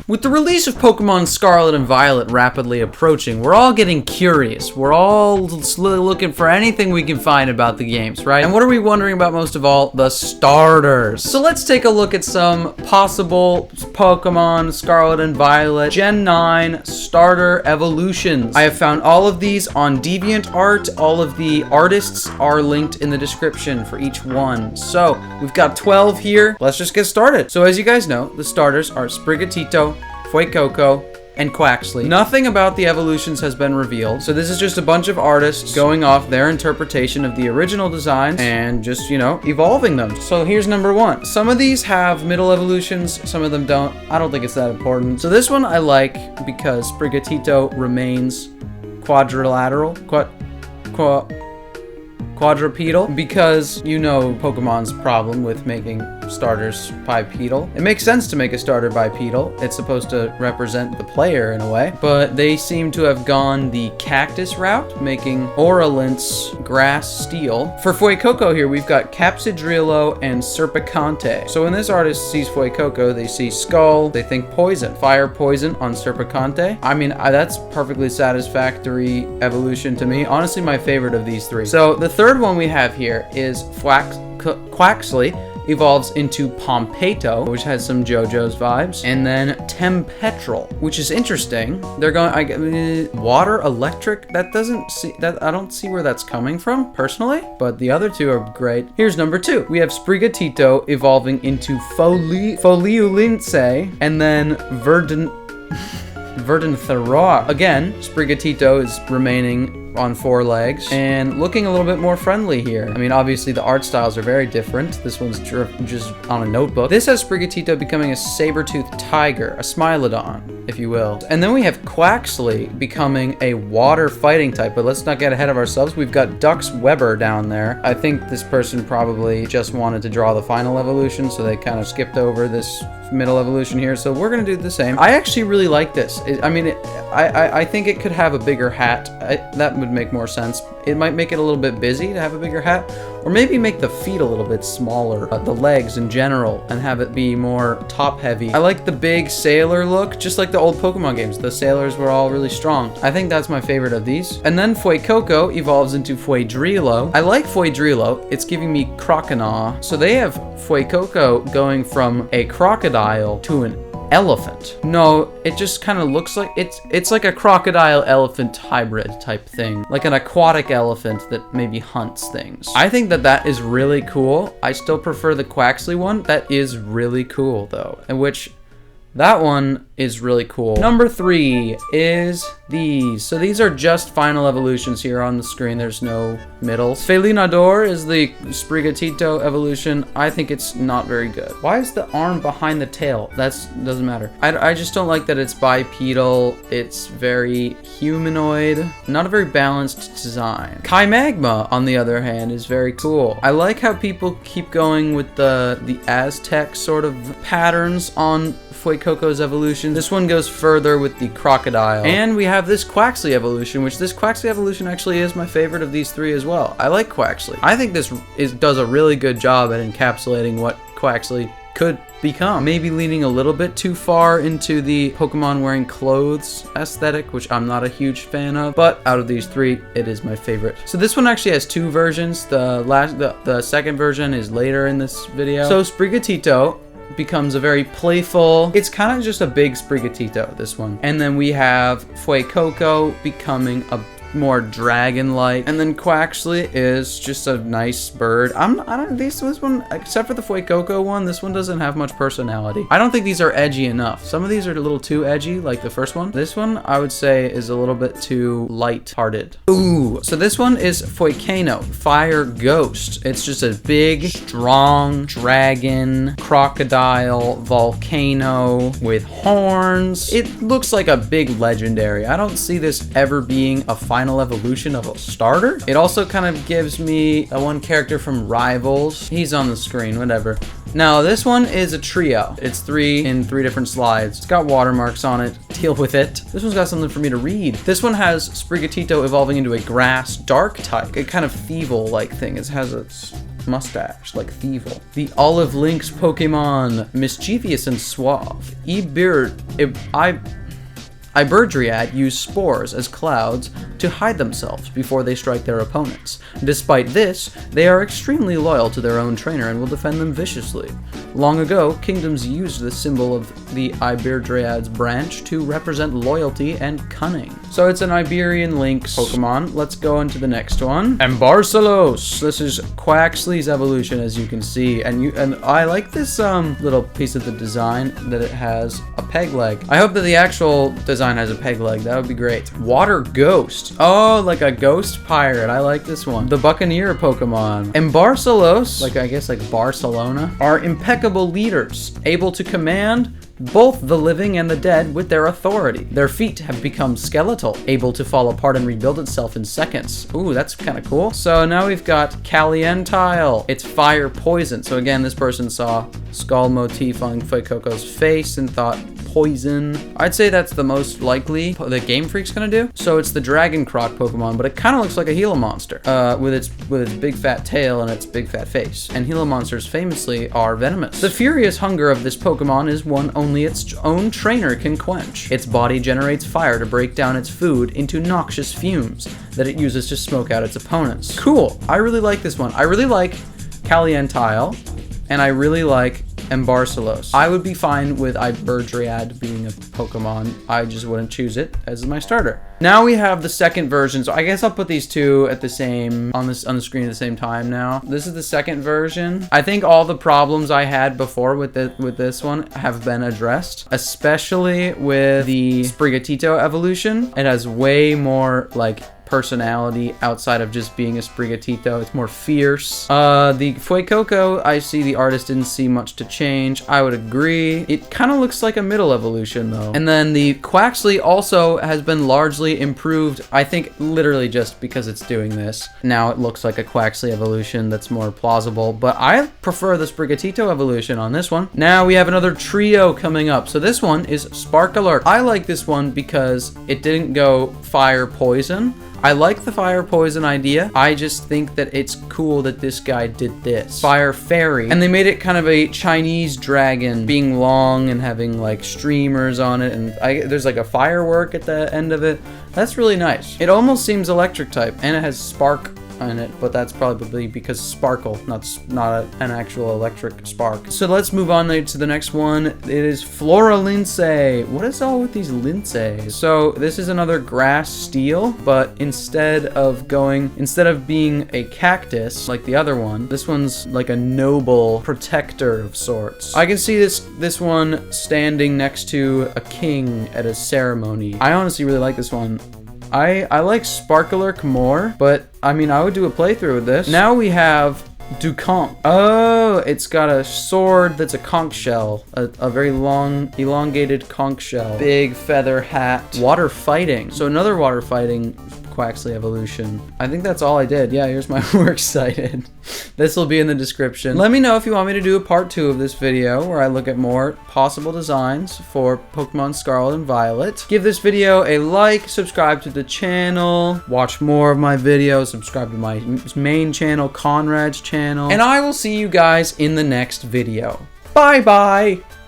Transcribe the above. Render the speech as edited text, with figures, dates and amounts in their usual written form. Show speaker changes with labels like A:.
A: With the release of Pokemon Scarlet and Violet rapidly approaching, we're all getting curious. We're all looking for anything we can find about the games, right? And what are we wondering about most of all? The starters. So let's take a look at some possible Pokemon Scarlet and Violet Gen 9 starter evolutions. I have found all of these on DeviantArt. All of the artists are linked in the description for each one. So we've got 12 here. Let's just get started. So as you guys know, the starters are Sprigatito, Fuecoco, and Quaxly. Nothing about the evolutions has been revealed, so this is just a bunch of artists going off their interpretation of the original designs and just, you know, evolving them. So here's number 1. Some of these have middle evolutions, some of them don't. I don't think it's that important. So this one I like because Sprigatito remains quadrilateral, quadrupedal, because you know Pokemon's problem with making starters bipedal. It makes sense to make a starter bipedal. It's supposed to represent the player in a way, but they seem to have gone the cactus route, making Oralint's grass steel. For Fuecoco here, we've got Capsidrillo and Serpicante. So when this artist sees Fuecoco, they see skull, they think poison, fire poison on Serpicante. I mean, that's perfectly satisfactory evolution to me. Honestly, my favorite of these 3. So the third one we have here is Quaxly. Evolves into Pompeto, which has some JoJo's vibes, and then Tempetrol, which is interesting. They're going water, electric. That doesn't see that. I don't see where that's coming from personally, but the other 2 are great. Here's number 2. We have Sprigatito evolving into Foliulince, and then Verdantheror. Again, Sprigatito is remaining on 4 legs and looking a little bit more friendly here. I mean, obviously the art styles are very different. This one's just on a notebook. This has Sprigatito becoming a saber-toothed tiger, a Smilodon, if you will. And then we have Quaxly becoming a water fighting type, but let's not get ahead of ourselves. We've got Dux Weber down there. I think this person probably just wanted to draw the final evolution, so they kind of skipped over this middle evolution here, so we're gonna do the same. I actually really like this. I think it could have a bigger hat. That would make more sense. It might make it a little bit busy to have a bigger hat, or maybe make the feet a little bit smaller, the legs in general, and have it be more top heavy. I like the big sailor look, just like the old Pokemon games. The sailors were all really strong. I think that's my favorite of these. And then Fuecoco evolves into Fuedrilo. I like Fuedrilo. It's giving me Croconaw. So they have Fuecoco going from a crocodile to an elephant. No, it just kind of looks like it's like a crocodile elephant hybrid type thing, like an aquatic elephant that maybe hunts things. I think that is really cool. I still prefer the Quaxly one. That is really cool though, and which that one is really cool. Number 3 is these. So these are just final evolutions here on the screen. There's no middles. Felinador is the Sprigatito evolution. I think it's not very good. Why is the arm behind the tail? Doesn't matter. I just don't like that it's bipedal. It's very humanoid. Not a very balanced design. Kymagma, on the other hand, is very cool. I like how people keep going with the Aztec sort of patterns on Fuecoco's evolution. This one goes further with the crocodile. And we have this Quaxly evolution, which this Quaxly evolution actually is my favorite of these 3 as well. I like Quaxly. I think this does a really good job at encapsulating what Quaxly could become. Maybe leaning a little bit too far into the Pokemon wearing clothes aesthetic, which I'm not a huge fan of, but out of these 3, it is my favorite. So this one actually has 2 versions. The second version is later in this video. So Sprigatito becomes a very playful, it's kind of just a big Sprigatito, this one. And then we have Fuecoco becoming a more dragon-like, and then Quaxly is just a nice bird. This one, except for the Fuecoco one, this one doesn't have much personality. I don't think these are edgy enough. Some of these are a little too edgy, like the first one. This one, I would say, is a little bit too light-hearted. Ooh, so this one is Fuecano, Fire Ghost. It's just a big, strong dragon, crocodile, volcano with horns. It looks like a big legendary. I don't see this ever being a final evolution of a starter. It also kind of gives me one character from Rivals. He's on the screen, whatever. Now, this one is a trio. It's 3 in 3 different slides. It's got watermarks on it. Deal with it. This one's got something for me to read. This one has Sprigatito evolving into a grass dark type. A kind of Thievul-like thing. It has a mustache, like Thievul. The Olive Lynx Pokemon, mischievous and suave. Iberdriad use spores as clouds to hide themselves before they strike their opponents. Despite this, they are extremely loyal to their own trainer and will defend them viciously. Long ago, kingdoms used the symbol of the Iberdriad's branch to represent loyalty and cunning. So it's an Iberian Lynx Pokemon. Let's go into the next one. Ambarcelos! This is Quaxly's evolution, as you can see. And I like this little piece of the design that it has a peg leg. I hope that the actual design has a peg leg. That would be great. Water Ghost. Oh, like a ghost pirate. I like this one. The Buccaneer Pokemon. Ambarcelos, I guess like Barcelona, are impeccable leaders, able to command both the living and the dead with their authority. Their feet have become skeletal, able to fall apart and rebuild itself in seconds. Ooh, that's kind of cool. So now we've got Calientile. It's fire poison. So again, this person saw skull motif on Fuecoco's face and thought poison. I'd say that's the most likely that Game Freak's gonna do. So it's the Dragon Croc Pokemon, but it kind of looks like a Gila monster with its big fat tail and its big fat face. And Gila monsters famously are venomous. The furious hunger of this Pokemon is one only its own trainer can quench. Its body generates fire to break down its food into noxious fumes that it uses to smoke out its opponents. Cool. I really like this one. I really like Calientile, and I really like Ambarcelos. I would be fine with Iberdriad being a Pokemon. I just wouldn't choose it as my starter. Now we have the second version. So I guess I'll put these two at the same on the screen at the same time now. This is the second version. I think all the problems I had before with this one have been addressed, especially with the Sprigatito evolution. It has way more personality outside of just being a Sprigatito. It's more fierce. The Fuecoco, I see the artist didn't see much to change. I would agree. It kind of looks like a middle evolution though. And then the Quaxly also has been largely improved, I think literally just because it's doing this. Now it looks like a Quaxly evolution that's more plausible, but I prefer the Sprigatito evolution on this one. Now we have another trio coming up. So this one is Spark Alert. I like this one because it didn't go fire poison. I like the fire poison idea. I just think that it's cool that this guy did this. Fire fairy. And they made it kind of a Chinese dragon, being long and having streamers on it. And there's a firework at the end of it. That's really nice. It almost seems electric type, and it has spark in it, but that's probably because sparkle, not an actual electric spark. So let's move on to the next one. It is Flora Lince. What is all with these Linces? So this is another grass steel, but instead of being a cactus like the other one, this one's like a noble protector of sorts. I can see this one standing next to a king at a ceremony. I honestly really like this one. I like Sparklerk more, but I mean, I would do a playthrough with this. Now we have Duconk. Oh, it's got a sword that's a conch shell. A very long, elongated conch shell. Big feather hat. Water fighting. So another water fighting Quaxly evolution. I think that's all I did. Yeah, here's my work cited. This will be in the description. Let me know if you want me to do a part 2 of this video where I look at more possible designs for Pokemon Scarlet and Violet. Give this video a like, subscribe to the channel, watch more of my videos, subscribe to my main channel, Conrad's channel, and I will see you guys in the next video. Bye bye!